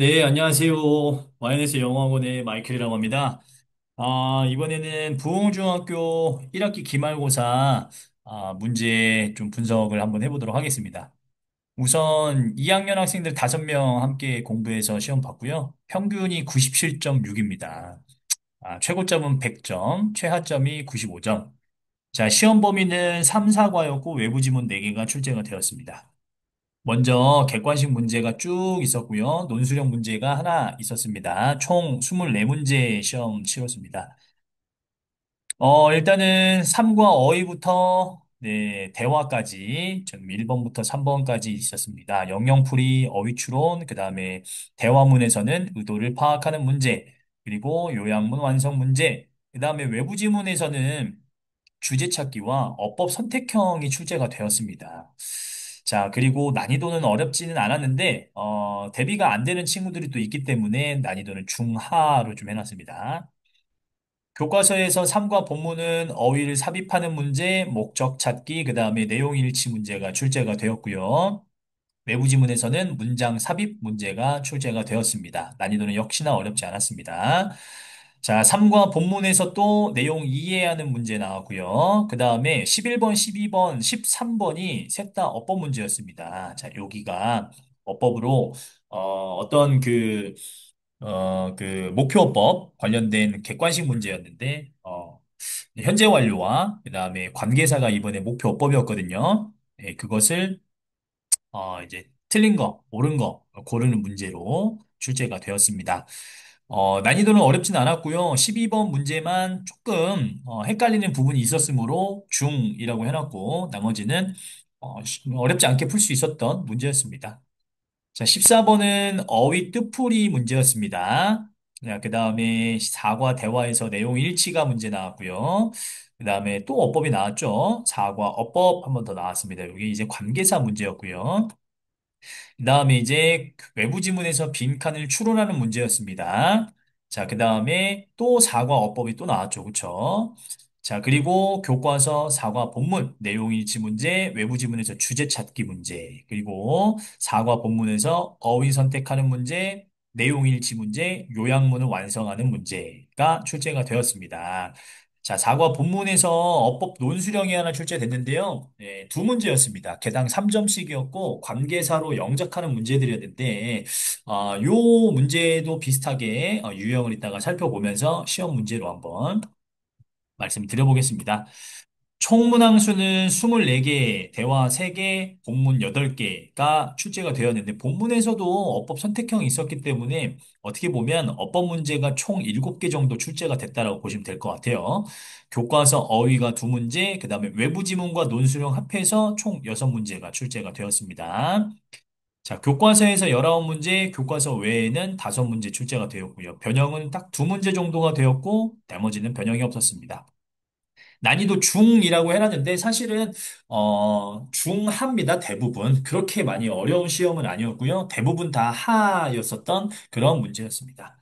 네, 안녕하세요. YNS 영어학원의 마이클이라고 합니다. 이번에는 부흥중학교 1학기 기말고사 문제 좀 분석을 한번 해보도록 하겠습니다. 우선 2학년 학생들 5명 함께 공부해서 시험 봤고요. 평균이 97.6입니다. 최고점은 100점, 최하점이 95점. 자, 시험 범위는 3, 4과였고 외부 지문 4개가 출제가 되었습니다. 먼저 객관식 문제가 쭉 있었고요. 논술형 문제가 하나 있었습니다. 총 24문제 시험 치렀습니다. 일단은 3과 어휘부터 네, 대화까지 좀 1번부터 3번까지 있었습니다. 영영풀이, 어휘 추론, 그다음에 대화문에서는 의도를 파악하는 문제, 그리고 요약문 완성 문제, 그다음에 외부 지문에서는 주제 찾기와 어법 선택형이 출제가 되었습니다. 자, 그리고 난이도는 어렵지는 않았는데, 대비가 안 되는 친구들이 또 있기 때문에 난이도는 중하로 좀 해놨습니다. 교과서에서 3과 본문은 어휘를 삽입하는 문제, 목적 찾기, 그 다음에 내용 일치 문제가 출제가 되었고요. 외부 지문에서는 문장 삽입 문제가 출제가 되었습니다. 난이도는 역시나 어렵지 않았습니다. 자, 3과 본문에서 또 내용 이해하는 문제 나왔고요. 그 다음에 11번, 12번, 13번이 셋 다 어법 문제였습니다. 자, 여기가 어법으로 어떤 목표어법 관련된 객관식 문제였는데, 현재 완료와 그 다음에 관계사가 이번에 목표어법이었거든요. 예, 그것을 이제 틀린 거, 옳은 거 고르는 문제로 출제가 되었습니다. 난이도는 어렵진 않았고요. 12번 문제만 조금 헷갈리는 부분이 있었으므로 중이라고 해놨고 나머지는 어렵지 않게 풀 수 있었던 문제였습니다. 자, 14번은 어휘 뜻풀이 문제였습니다. 그 다음에 사과 대화에서 내용 일치가 문제 나왔고요. 그 다음에 또 어법이 나왔죠. 사과 어법 한 번 더 나왔습니다. 여기 이제 관계사 문제였고요. 그 다음에 이제 그 외부 지문에서 빈칸을 추론하는 문제였습니다. 자, 그 다음에 또 사과 어법이 또 나왔죠. 그쵸? 자, 그리고 교과서 사과 본문 내용 일치 문제, 외부 지문에서 주제 찾기 문제, 그리고 사과 본문에서 어휘 선택하는 문제, 내용 일치 문제, 요약문을 완성하는 문제가 출제가 되었습니다. 자, 사과 본문에서 어법 논술형이 하나 출제됐는데요. 네, 두 문제였습니다. 개당 3점씩이었고, 관계사로 영작하는 문제들이었는데, 요 문제도 비슷하게 유형을 이따가 살펴보면서 시험 문제로 한번 말씀드려보겠습니다. 총 문항수는 24개, 대화 3개, 본문 8개가 출제가 되었는데 본문에서도 어법 선택형이 있었기 때문에 어떻게 보면 어법 문제가 총 7개 정도 출제가 됐다라고 보시면 될 것 같아요. 교과서 어휘가 2문제, 그 다음에 외부 지문과 논술형 합해서 총 6문제가 출제가 되었습니다. 자, 교과서에서 19문제, 교과서 외에는 5문제 출제가 되었고요. 변형은 딱 2문제 정도가 되었고 나머지는 변형이 없었습니다. 난이도 중이라고 해놨는데 사실은 중하입니다. 대부분 그렇게 많이 어려운 시험은 아니었고요. 대부분 다 하였었던 그런 문제였습니다.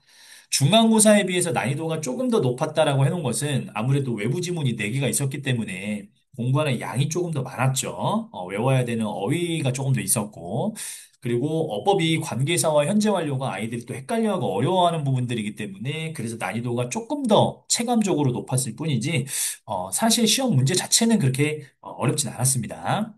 중간고사에 비해서 난이도가 조금 더 높았다라고 해놓은 것은 아무래도 외부 지문이 4개가 있었기 때문에 공부하는 양이 조금 더 많았죠. 외워야 되는 어휘가 조금 더 있었고 그리고 어법이 관계사와 현재 완료가 아이들이 또 헷갈려하고 어려워하는 부분들이기 때문에 그래서 난이도가 조금 더 체감적으로 높았을 뿐이지 사실 시험 문제 자체는 그렇게 어렵진 않았습니다.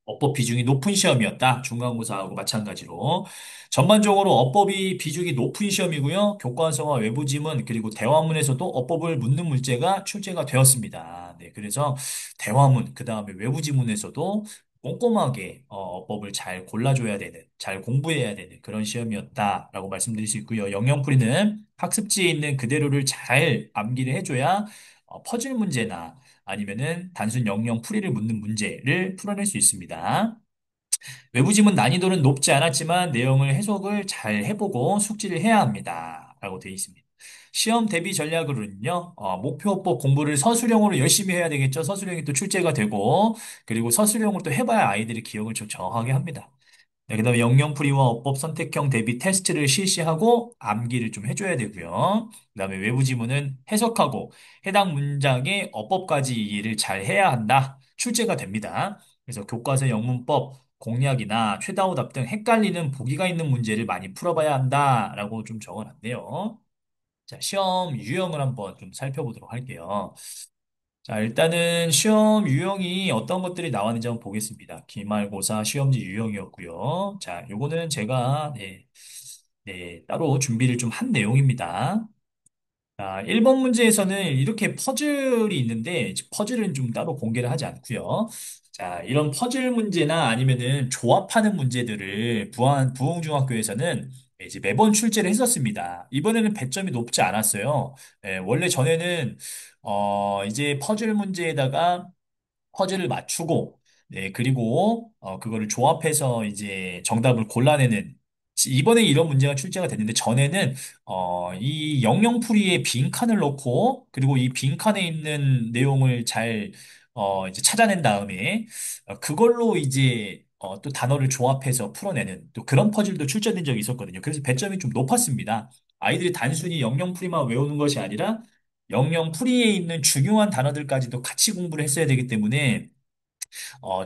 어법 비중이 높은 시험이었다. 중간고사하고 마찬가지로. 전반적으로 어법이 비중이 높은 시험이고요. 교과서와 외부 지문 그리고 대화문에서도 어법을 묻는 문제가 출제가 되었습니다. 네, 그래서 대화문 그다음에 외부 지문에서도 꼼꼼하게 어법을 잘 골라줘야 되는, 잘 공부해야 되는 그런 시험이었다라고 말씀드릴 수 있고요. 영영풀이는 학습지에 있는 그대로를 잘 암기를 해줘야 퍼즐 문제나 아니면은 단순 영영 풀이를 묻는 문제를 풀어낼 수 있습니다. 외부 지문 난이도는 높지 않았지만 내용을 해석을 잘 해보고 숙지를 해야 합니다. 라고 되어 있습니다. 시험 대비 전략으로는요, 목표법 공부를 서술형으로 열심히 해야 되겠죠. 서술형이 또 출제가 되고, 그리고 서술형을 또 해봐야 아이들이 기억을 좀 정확하게 합니다. 네, 그다음에 영영풀이와 어법 선택형 대비 테스트를 실시하고 암기를 좀 해줘야 되고요. 그다음에 외부 지문은 해석하고 해당 문장의 어법까지 이해를 잘 해야 한다. 출제가 됩니다. 그래서 교과서 영문법 공략이나 최다오답 등 헷갈리는 보기가 있는 문제를 많이 풀어봐야 한다라고 좀 적어놨네요. 자, 시험 유형을 한번 좀 살펴보도록 할게요. 자, 일단은 시험 유형이 어떤 것들이 나왔는지 한번 보겠습니다. 기말고사 시험지 유형이었고요. 자, 요거는 제가 따로 준비를 좀 한 내용입니다. 자, 1번 문제에서는 이렇게 퍼즐이 있는데, 퍼즐은 좀 따로 공개를 하지 않고요. 자, 이런 퍼즐 문제나 아니면은 조합하는 문제들을 부흥중학교에서는 이제 매번 출제를 했었습니다. 이번에는 배점이 높지 않았어요. 원래 전에는, 이제 퍼즐 문제에다가 퍼즐을 맞추고, 네, 그리고, 그거를 조합해서 이제 정답을 골라내는, 이번에 이런 문제가 출제가 됐는데, 전에는, 이 영영풀이에 빈칸을 넣고, 그리고 이 빈칸에 있는 내용을 잘, 이제 찾아낸 다음에, 그걸로 이제, 또 단어를 조합해서 풀어내는, 또 그런 퍼즐도 출제된 적이 있었거든요. 그래서 배점이 좀 높았습니다. 아이들이 단순히 영영풀이만 외우는 것이 아니라, 영영풀이에 있는 중요한 단어들까지도 같이 공부를 했어야 되기 때문에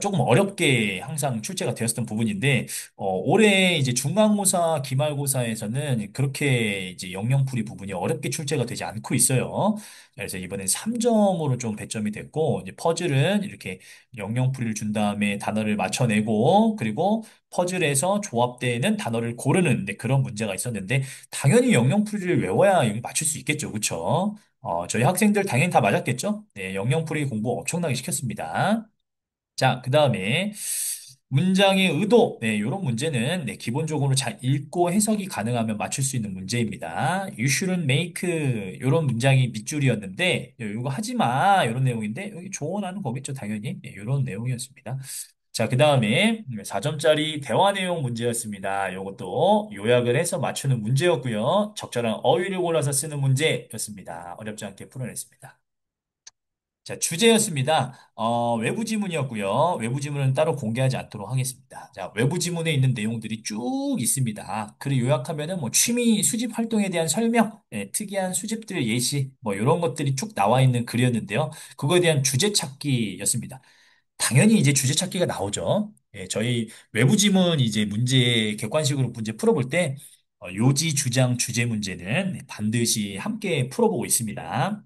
조금 어렵게 항상 출제가 되었던 부분인데, 올해 이제 중간고사, 기말고사에서는 그렇게 이제 영영풀이 부분이 어렵게 출제가 되지 않고 있어요. 그래서 이번엔 3점으로 좀 배점이 됐고, 이제 퍼즐은 이렇게 영영풀이를 준 다음에 단어를 맞춰내고, 그리고 퍼즐에서 조합되는 단어를 고르는 네, 그런 문제가 있었는데, 당연히 영영풀이를 외워야 여기 맞출 수 있겠죠. 그쵸? 저희 학생들 당연히 다 맞았겠죠? 네, 영영풀이 공부 엄청나게 시켰습니다. 자, 그 다음에 문장의 의도. 네, 이런 문제는 네, 기본적으로 잘 읽고 해석이 가능하면 맞출 수 있는 문제입니다. You shouldn't make 이런 문장이 밑줄이었는데 이거 하지 마 이런 내용인데 여기 조언하는 거겠죠, 당연히. 네, 이런 내용이었습니다. 자, 그 다음에 4점짜리 대화 내용 문제였습니다. 이것도 요약을 해서 맞추는 문제였고요. 적절한 어휘를 골라서 쓰는 문제였습니다. 어렵지 않게 풀어냈습니다. 자, 주제였습니다. 외부 지문이었고요. 외부 지문은 따로 공개하지 않도록 하겠습니다. 자, 외부 지문에 있는 내용들이 쭉 있습니다. 글을 요약하면은 뭐 취미 수집 활동에 대한 설명, 특이한 수집들 예시, 뭐 이런 것들이 쭉 나와 있는 글이었는데요. 그거에 대한 주제 찾기였습니다. 당연히 이제 주제 찾기가 나오죠. 저희 외부 지문 이제 문제 객관식으로 문제 풀어볼 때 요지, 주장, 주제 문제는 반드시 함께 풀어보고 있습니다.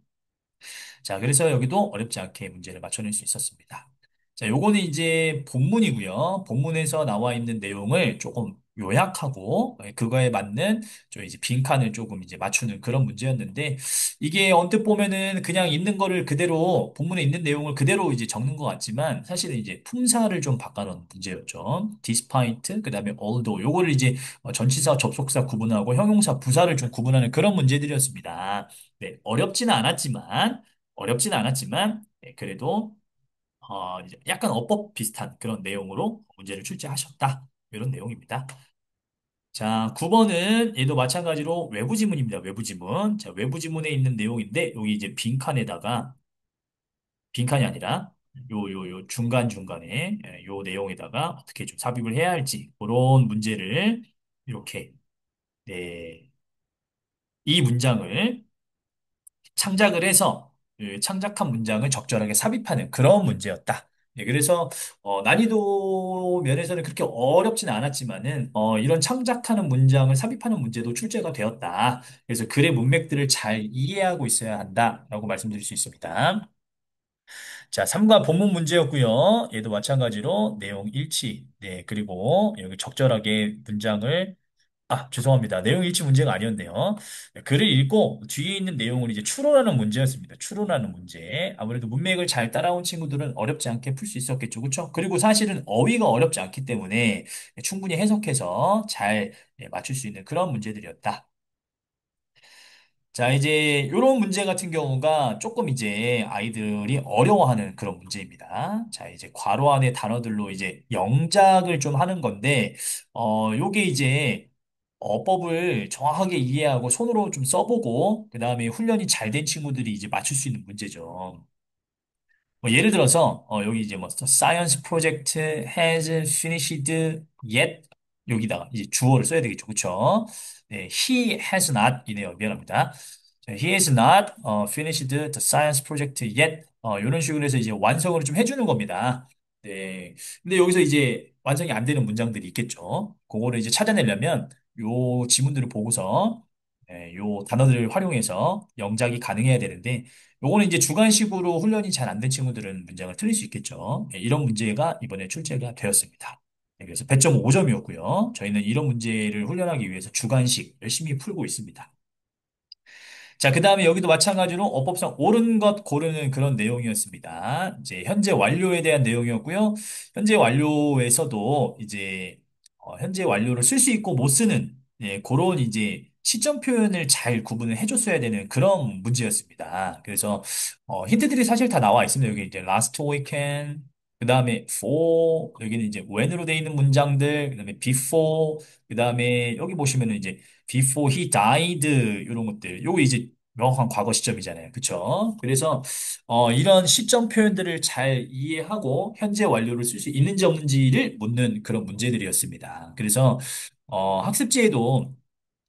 자, 그래서 여기도 어렵지 않게 문제를 맞춰낼 수 있었습니다. 자, 요거는 이제 본문이고요. 본문에서 나와 있는 내용을 조금 요약하고 그거에 맞는 저 이제 빈칸을 조금 이제 맞추는 그런 문제였는데 이게 언뜻 보면은 그냥 있는 거를 그대로 본문에 있는 내용을 그대로 이제 적는 것 같지만 사실은 이제 품사를 좀 바꿔놓은 문제였죠. despite 그다음에 although 요거를 이제 전치사 접속사 구분하고 형용사 부사를 좀 구분하는 그런 문제들이었습니다. 네, 어렵지는 않았지만, 그래도, 이제 약간 어법 비슷한 그런 내용으로 문제를 출제하셨다. 이런 내용입니다. 자, 9번은 얘도 마찬가지로 외부 지문입니다. 외부 지문. 자, 외부 지문에 있는 내용인데, 여기 이제 빈칸이 아니라, 요 중간중간에, 요 내용에다가 어떻게 좀 삽입을 해야 할지, 그런 문제를 이렇게, 네, 이 문장을 창작을 해서 그 창작한 문장을 적절하게 삽입하는 그런 문제였다. 예, 그래서 난이도 면에서는 그렇게 어렵지는 않았지만은 이런 창작하는 문장을 삽입하는 문제도 출제가 되었다. 그래서 글의 문맥들을 잘 이해하고 있어야 한다라고 말씀드릴 수 있습니다. 자, 3과 본문 문제였고요. 얘도 마찬가지로 내용 일치. 네, 그리고 여기 적절하게 문장을 죄송합니다. 내용 일치 문제가 아니었네요. 글을 읽고 뒤에 있는 내용을 이제 추론하는 문제였습니다. 추론하는 문제. 아무래도 문맥을 잘 따라온 친구들은 어렵지 않게 풀 수 있었겠죠. 그렇죠? 그리고 사실은 어휘가 어렵지 않기 때문에 충분히 해석해서 잘 맞출 수 있는 그런 문제들이었다. 자, 이제 이런 문제 같은 경우가 조금 이제 아이들이 어려워하는 그런 문제입니다. 자, 이제 괄호 안에 단어들로 이제 영작을 좀 하는 건데, 요게 이제 어법을 정확하게 이해하고 손으로 좀 써보고, 그 다음에 훈련이 잘 된 친구들이 이제 맞출 수 있는 문제죠. 뭐 예를 들어서 여기 이제 뭐 science project has finished yet 여기다가 이제 주어를 써야 되겠죠, 그렇죠? 네, he has not 이네요. 미안합니다. 자, he has not finished the science project yet 이런 식으로 해서 이제 완성을 좀 해주는 겁니다. 네, 근데 여기서 이제 완성이 안 되는 문장들이 있겠죠. 그거를 이제 찾아내려면 요 지문들을 보고서 요 단어들을 활용해서 영작이 가능해야 되는데 요거는 이제 주관식으로 훈련이 잘 안 된 친구들은 문장을 틀릴 수 있겠죠. 이런 문제가 이번에 출제가 되었습니다. 그래서 100.5점이었고요. 저희는 이런 문제를 훈련하기 위해서 주관식 열심히 풀고 있습니다. 자, 그 다음에 여기도 마찬가지로 어법상 옳은 것 고르는 그런 내용이었습니다. 이제 현재 완료에 대한 내용이었고요. 현재 완료에서도 이제 현재 완료를 쓸 수 있고 못 쓰는 그런 이제 시점 표현을 잘 구분을 해줬어야 되는 그런 문제였습니다. 그래서 힌트들이 사실 다 나와 있습니다. 여기 이제 last weekend, 그 다음에 for, 여기는 이제 when으로 돼 있는 문장들, 그 다음에 before, 그 다음에 여기 보시면은 이제 before he died 이런 것들 요거 이제 명확한 과거 시점이잖아요. 그쵸? 그래서 이런 시점 표현들을 잘 이해하고 현재 완료를 쓸 수 있는지 없는지를 묻는 그런 문제들이었습니다. 그래서 학습지에도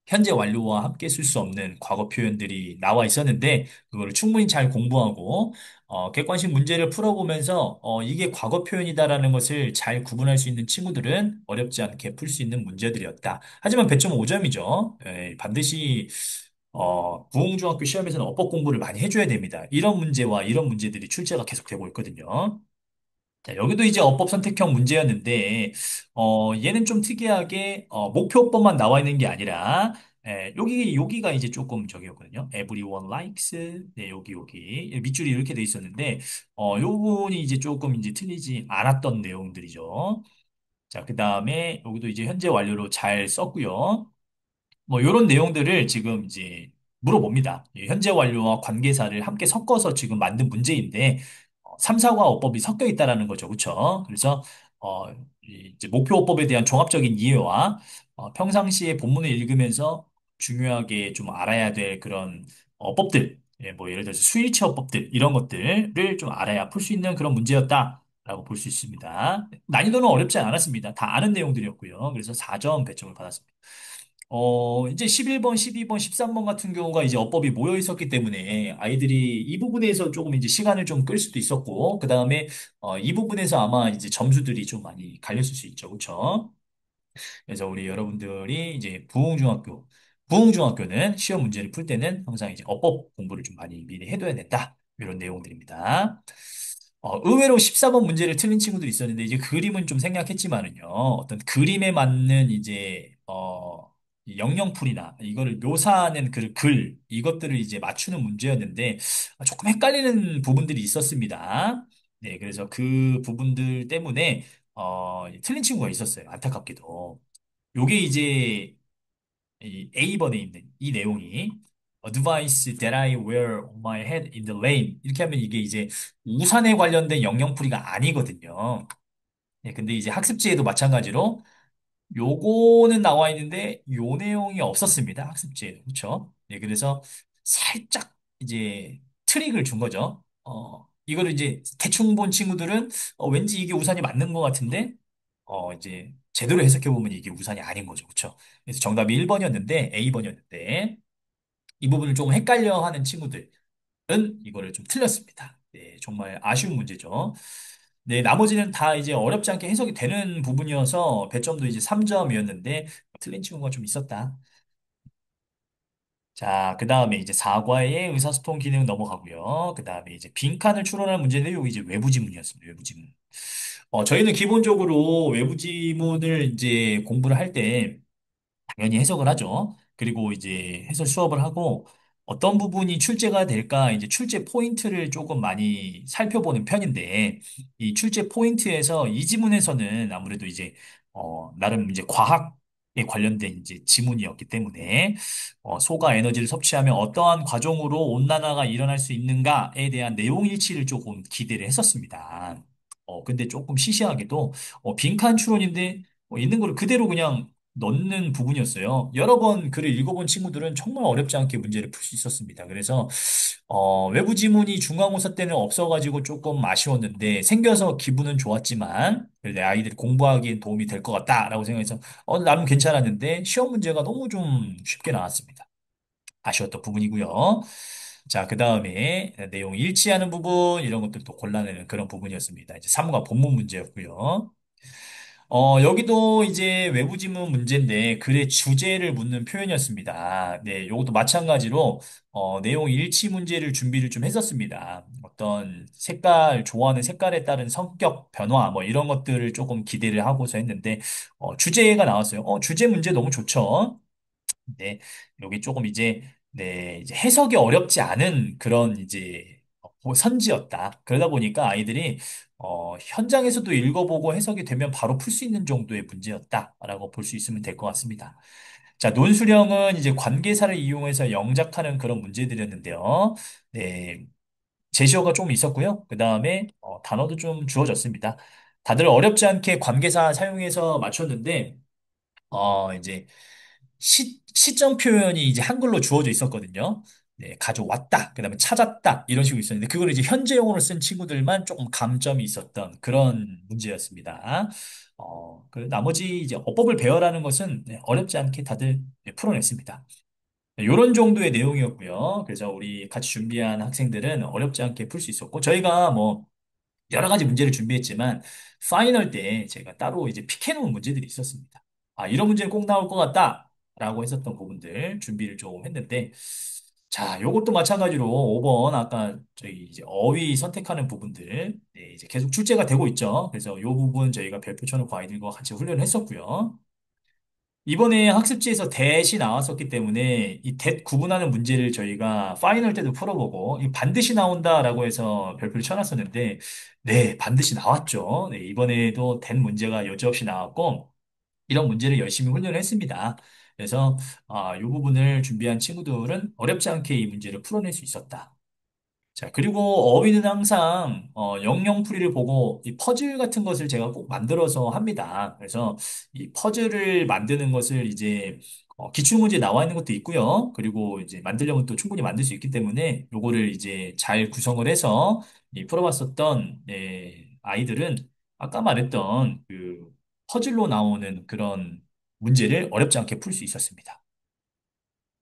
현재 완료와 함께 쓸 수 없는 과거 표현들이 나와 있었는데 그거를 충분히 잘 공부하고 객관식 문제를 풀어보면서 이게 과거 표현이다라는 것을 잘 구분할 수 있는 친구들은 어렵지 않게 풀 수 있는 문제들이었다. 하지만 100.5점이죠. 반드시 부흥중학교 시험에서는 어법 공부를 많이 해줘야 됩니다. 이런 문제와 이런 문제들이 출제가 계속되고 있거든요. 자, 여기도 이제 어법 선택형 문제였는데, 얘는 좀 특이하게, 목표어법만 나와 있는 게 아니라, 여기가 이제 조금 저기였거든요. Everyone likes, 네, 여기. 밑줄이 이렇게 돼 있었는데, 요 부분이 이제 조금 이제 틀리지 않았던 내용들이죠. 자, 그 다음에 여기도 이제 현재 완료로 잘 썼고요. 뭐 이런 내용들을 지금 이제 물어봅니다. 이 현재 완료와 관계사를 함께 섞어서 지금 만든 문제인데 3, 4과 어법이 섞여 있다라는 거죠. 그렇죠? 그래서 어, 이제 목표 어법에 대한 종합적인 이해와 평상시에 본문을 읽으면서 중요하게 좀 알아야 될 그런 어법들, 뭐 예를 들어서 수일치 어법들 이런 것들을 좀 알아야 풀 수 있는 그런 문제였다라고 볼 수 있습니다. 난이도는 어렵지 않았습니다. 다 아는 내용들이었고요. 그래서 4점 배점을 받았습니다. 이제 11번, 12번, 13번 같은 경우가 이제 어법이 모여 있었기 때문에 아이들이 이 부분에서 조금 이제 시간을 좀 끌 수도 있었고, 그 다음에 이 부분에서 아마 이제 점수들이 좀 많이 갈렸을 수 있죠. 그렇죠? 그래서 우리 여러분들이 이제 부흥중학교는 시험 문제를 풀 때는 항상 이제 어법 공부를 좀 많이 미리 해둬야 된다. 이런 내용들입니다. 의외로 14번 문제를 틀린 친구들이 있었는데, 이제 그림은 좀 생략했지만은요, 어떤 그림에 맞는 이제, 이 영영풀이나 이거를 묘사하는 그 글, 이것들을 이제 맞추는 문제였는데, 조금 헷갈리는 부분들이 있었습니다. 네, 그래서 그 부분들 때문에, 틀린 친구가 있었어요. 안타깝게도. 요게 이제 이 A번에 있는 이 내용이 Advice that I wear on my head in the rain 이렇게 하면 이게 이제 우산에 관련된 영영풀이가 아니거든요. 예, 근데 이제 학습지에도 마찬가지로 요거는 나와 있는데 요 내용이 없었습니다. 학습지에. 그렇죠? 예, 그래서 살짝 이제 트릭을 준 거죠. 이거를 이제 대충 본 친구들은 왠지 이게 우산이 맞는 것 같은데 이제 제대로 해석해 보면 이게 우산이 아닌 거죠. 그렇죠? 그래서 정답이 1번이었는데 A번이었는데 이 부분을 조금 헷갈려 하는 친구들은 이거를 좀 틀렸습니다. 네, 정말 아쉬운 문제죠. 네, 나머지는 다 이제 어렵지 않게 해석이 되는 부분이어서 배점도 이제 3점이었는데 틀린 친구가 좀 있었다. 자, 그 다음에 이제 사과의 의사소통 기능 넘어가고요. 그 다음에 이제 빈칸을 추론하는 문제인데 요 이제 외부 지문이었습니다. 외부 지문. 저희는 기본적으로 외부 지문을 이제 공부를 할때 당연히 해석을 하죠. 그리고 이제 해설 수업을 하고 어떤 부분이 출제가 될까 이제 출제 포인트를 조금 많이 살펴보는 편인데 이 출제 포인트에서 이 지문에서는 아무래도 이제 나름 이제 과학에 관련된 이제 지문이었기 때문에 소가 에너지를 섭취하면 어떠한 과정으로 온난화가 일어날 수 있는가에 대한 내용 일치를 조금 기대를 했었습니다. 근데 조금 시시하게도 빈칸 추론인데 있는 거를 그대로 그냥 넣는 부분이었어요. 여러 번 글을 읽어본 친구들은 정말 어렵지 않게 문제를 풀 수 있었습니다. 그래서 외부 지문이 중간고사 때는 없어가지고 조금 아쉬웠는데 생겨서 기분은 좋았지만 그래도 아이들이 공부하기엔 도움이 될 것 같다라고 생각해서 나름 괜찮았는데 시험 문제가 너무 좀 쉽게 나왔습니다. 아쉬웠던 부분이고요. 자, 그 다음에 내용 일치하는 부분 이런 것들도 골라내는 그런 부분이었습니다. 이제 3과 본문 문제였고요. 여기도 이제 외부 지문 문제인데 글의 주제를 묻는 표현이었습니다. 네, 요것도 마찬가지로 내용 일치 문제를 준비를 좀 했었습니다. 어떤 색깔, 좋아하는 색깔에 따른 성격 변화 뭐 이런 것들을 조금 기대를 하고서 했는데 주제가 나왔어요. 주제 문제 너무 좋죠. 네, 여기 조금 이제, 네, 이제 해석이 어렵지 않은 그런 이제 선지였다. 그러다 보니까 아이들이, 현장에서도 읽어보고 해석이 되면 바로 풀 수 있는 정도의 문제였다라고 볼 수 있으면 될 것 같습니다. 자, 논술형은 이제 관계사를 이용해서 영작하는 그런 문제들이었는데요. 네, 제시어가 좀 있었고요. 그 다음에 단어도 좀 주어졌습니다. 다들 어렵지 않게 관계사 사용해서 맞췄는데, 이제 시점 표현이 이제 한글로 주어져 있었거든요. 네, 가져왔다. 그다음에 찾았다. 이런 식으로 있었는데 그걸 이제 현재용으로 쓴 친구들만 조금 감점이 있었던 그런 문제였습니다. 그 나머지 이제 어법을 배워라는 것은 네, 어렵지 않게 다들 네, 풀어냈습니다. 이런 정도의 내용이었고요. 그래서 우리 같이 준비한 학생들은 어렵지 않게 풀 수 있었고 저희가 뭐 여러 가지 문제를 준비했지만 파이널 때 제가 따로 이제 픽해놓은 문제들이 있었습니다. 아, 이런 문제는 꼭 나올 것 같다. 라고 했었던 부분들 준비를 좀 했는데 자, 요것도 마찬가지로 5번 아까 저희 이제 어휘 선택하는 부분들 네, 이제 계속 출제가 되고 있죠. 그래서 요 부분 저희가 별표 쳐놓고 아이들과 같이 훈련을 했었고요. 이번에 학습지에서 대시 나왔었기 때문에 이 대 구분하는 문제를 저희가 파이널 때도 풀어보고 이 반드시 나온다라고 해서 별표를 쳐놨었는데 네, 반드시 나왔죠. 네, 이번에도 된 문제가 여지없이 나왔고 이런 문제를 열심히 훈련을 했습니다. 그래서 이 부분을 준비한 친구들은 어렵지 않게 이 문제를 풀어낼 수 있었다. 자, 그리고 어휘는 항상 영영풀이를 보고 이 퍼즐 같은 것을 제가 꼭 만들어서 합니다. 그래서 이 퍼즐을 만드는 것을 이제 기출문제 나와 있는 것도 있고요. 그리고 이제 만들려면 또 충분히 만들 수 있기 때문에 요거를 이제 잘 구성을 해서 이 풀어봤었던 아이들은 아까 말했던 그 퍼즐로 나오는 그런 문제를 어렵지 않게 풀 수 있었습니다.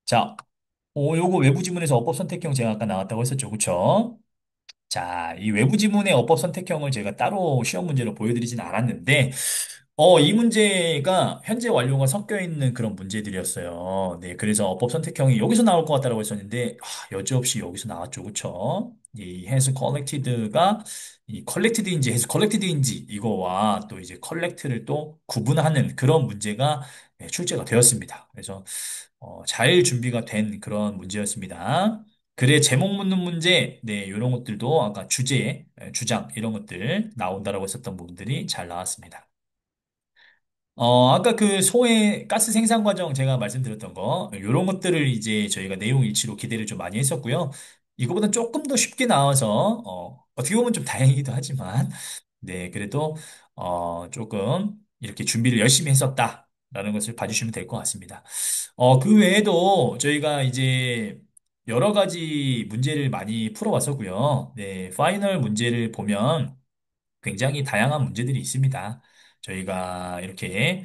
자, 요거 외부 지문에서 어법 선택형 제가 아까 나왔다고 했었죠. 그쵸? 자, 이 외부 지문의 어법 선택형을 제가 따로 시험 문제로 보여드리진 않았는데, 이 문제가 현재 완료가 섞여 있는 그런 문제들이었어요. 네, 그래서 어법 선택형이 여기서 나올 것 같다라고 했었는데, 여지없이 여기서 나왔죠. 그쵸? 이 has collected가 이 collected인지 has collected인지 이거와 또 이제 collect를 또 구분하는 그런 문제가 네, 출제가 되었습니다. 그래서 잘 준비가 된 그런 문제였습니다. 글의 제목 묻는 문제, 네, 이런 것들도 아까 주제, 주장, 이런 것들 나온다라고 했었던 부분들이 잘 나왔습니다. 아까 그 소해 가스 생산 과정 제가 말씀드렸던 거, 이런 것들을 이제 저희가 내용 일치로 기대를 좀 많이 했었고요. 이거보다 조금 더 쉽게 나와서, 어떻게 보면 좀 다행이기도 하지만, 네, 그래도, 조금 이렇게 준비를 열심히 했었다라는 것을 봐주시면 될 것 같습니다. 그 외에도 저희가 이제 여러 가지 문제를 많이 풀어왔었고요. 네, 파이널 문제를 보면 굉장히 다양한 문제들이 있습니다. 저희가 이렇게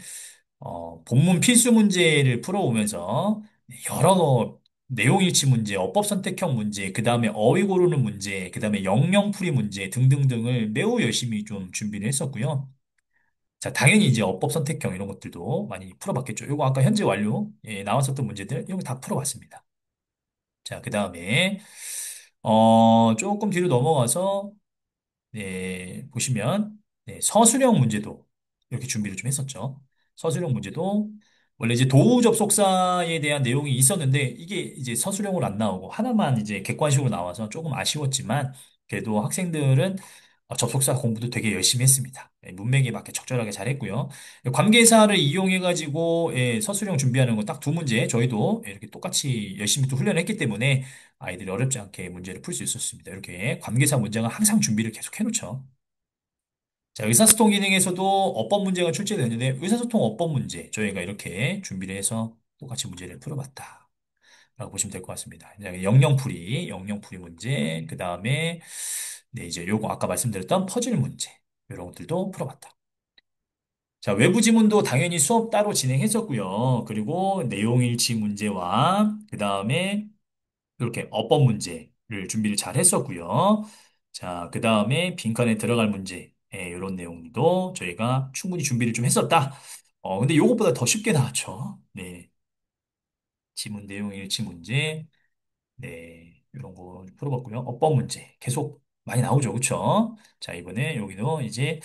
본문 필수 문제를 풀어오면서 여러 내용 일치 문제, 어법 선택형 문제, 그 다음에 어휘 고르는 문제, 그 다음에 영영풀이 문제 등등등을 매우 열심히 좀 준비를 했었고요. 자, 당연히 이제 어법 선택형 이런 것들도 많이 풀어봤겠죠. 요거 아까 현재 완료 나왔었던 문제들 이런 거 다 풀어봤습니다. 자, 그 다음에 조금 뒤로 넘어가서 네, 보시면 네, 서술형 문제도 이렇게 준비를 좀 했었죠. 서술형 문제도 원래 이제 도우 접속사에 대한 내용이 있었는데 이게 이제 서술형으로 안 나오고 하나만 이제 객관식으로 나와서 조금 아쉬웠지만 그래도 학생들은 접속사 공부도 되게 열심히 했습니다. 예, 문맥에 맞게 적절하게 잘했고요. 관계사를 이용해가지고 예, 서술형 준비하는 거 딱 두 문제 저희도 이렇게 똑같이 열심히 또 훈련했기 때문에 아이들이 어렵지 않게 문제를 풀 수 있었습니다. 이렇게 관계사 문제가 항상 준비를 계속 해놓죠. 자, 의사소통 기능에서도 어법 문제가 출제되는데 의사소통 어법 문제 저희가 이렇게 준비를 해서 똑같이 문제를 풀어봤다. 라고 보시면 될 것 같습니다. 이제 영영풀이 문제, 그 다음에 네, 이제 요거 아까 말씀드렸던 퍼즐 문제 이런 것들도 풀어봤다. 자, 외부 지문도 당연히 수업 따로 진행했었고요. 그리고 내용일치 문제와 그 다음에 이렇게 어법 문제를 준비를 잘 했었고요. 자, 그 다음에 빈칸에 들어갈 문제. 예, 이런 내용도 저희가 충분히 준비를 좀 했었다. 근데 요것보다 더 쉽게 나왔죠. 네. 지문 내용 일치 문제. 네, 이런 거 풀어봤고요. 어법 문제 계속 많이 나오죠, 그렇죠? 자, 이번에 여기도 이제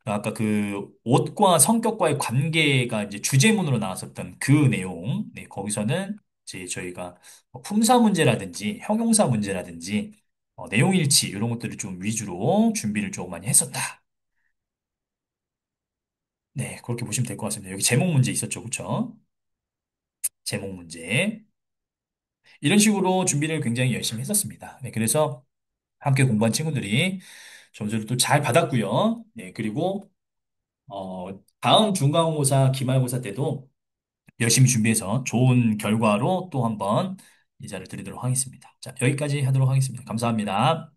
아까 그 옷과 성격과의 관계가 이제 주제문으로 나왔었던 그 내용, 네, 거기서는 이제 저희가 뭐 품사 문제라든지 형용사 문제라든지 내용 일치 이런 것들을 좀 위주로 준비를 조금 많이 했었다. 네, 그렇게 보시면 될 것 같습니다. 여기 제목 문제 있었죠, 그렇죠? 제목 문제 이런 식으로 준비를 굉장히 열심히 했었습니다. 네, 그래서 함께 공부한 친구들이 점수를 또 잘 받았고요. 네, 그리고 다음 중간고사, 기말고사 때도 열심히 준비해서 좋은 결과로 또 한번 인사를 드리도록 하겠습니다. 자, 여기까지 하도록 하겠습니다. 감사합니다.